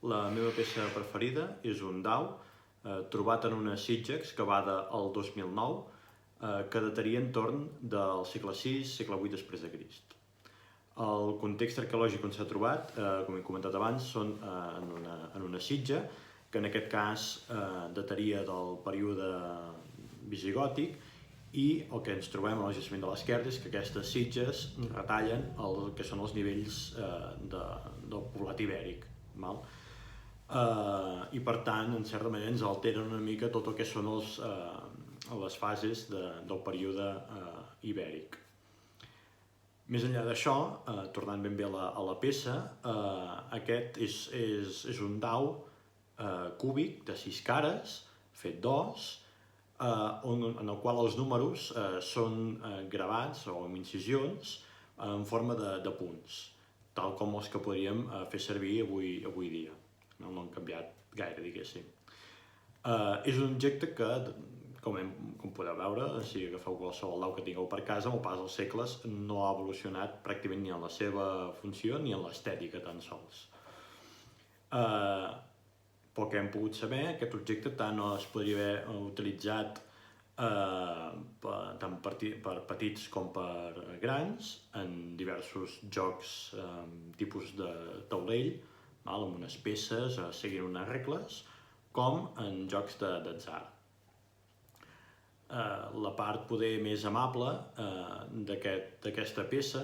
La meva peça preferida és un dau trobat en una sitja excavada el 2009 que dataria entorn del segle VI, segle VIII després de Crist. El context arqueològic on s'ha trobat, com he comentat abans, són en una sitja, que en aquest cas dataria del període visigòtic, i el que ens trobem al jaciment de l'Esquerda és que aquestes sitges retallen el que són els nivells del poblat ibèric. I per tant, en certa manera, ens alteren una mica tot el que són les fases del període ibèric. Més enllà d'això, tornant ben bé a la peça, aquest és un dau cúbic de 6 cares, fet d'os, en el qual els números són gravats o amb incisions en forma de punts, tal com els que podríem fer servir avui dia. No han canviat gaire, diguéssim. És un objecte que, com podeu veure, si agafeu qualsevol dau que tingueu per casa, amb el pas dels segles no ha evolucionat pràcticament ni en la seva funció ni en l'estètica tan sols. Pel que hem pogut saber, aquest objecte tant es podria haver utilitzat tant per petits com per grans, en diversos jocs tipus de taulell, amb unes peces seguint unes regles, com en jocs d'atzar. La part poder més amable d'aquesta peça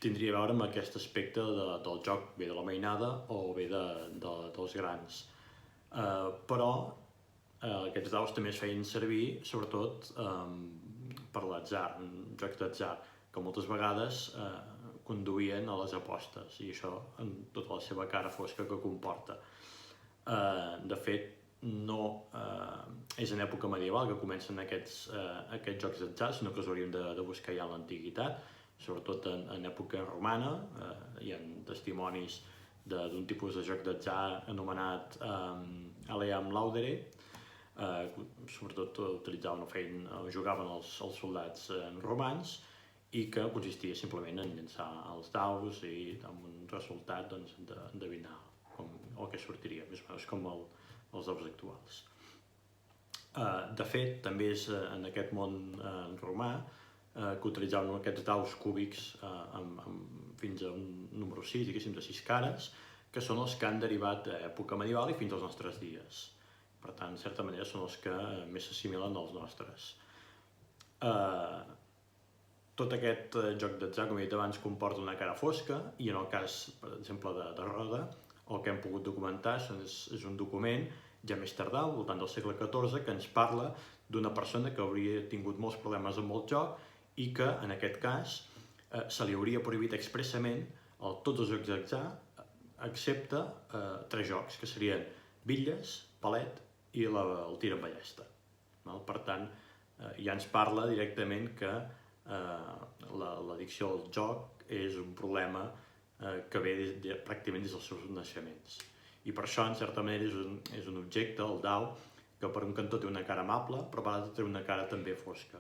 tindria a veure amb aquest aspecte del joc, bé de la mainada o bé dels grans. Però aquests daus també es feien servir sobretot per l'atzar, jocs d'atzar, que moltes vegades conduïen a les apostes, i això en tota la seva cara fosca que comporta. De fet, no és en època medieval que comencen aquests jocs d'atzar, sinó que els hauríem de buscar ja en l'antiguitat, sobretot en època romana. Hi ha testimonis d'un tipus de joc d'atzar anomenat Aleam Laudere, sobretot utilitzaven o jugaven els soldats romans, i que consistia simplement en llançar els daus i amb un resultat endevinar el que sortiria, més o menys com els daus actuals. De fet, també és en aquest món romà que utilitzaven aquests daus cúbics fins a un número 6, diguéssim, de 6 cares, que són els que han derivat d'època medieval i fins als nostres dies. Per tant, en certa manera, són els que més s'assimilen als nostres. Tot aquest joc d'atzar, com he dit abans, comporta una cara fosca, i en el cas, per exemple, de Roda, el que hem pogut documentar és un document ja més tardà, al voltant del segle XIV, que ens parla d'una persona que hauria tingut molts problemes amb el joc i que, en aquest cas, se li hauria prohibit expressament tots els jocs d'atzar, excepte 3 jocs, que serien bitlles, palet i el tir amb ballesta. Per tant, ja ens parla directament que l'addicció al joc és un problema que ve pràcticament des dels seus naixements. I per això, en certa manera, és un objecte, el dau, que per un cantó té una cara amable, però per l'altre té una cara també fosca.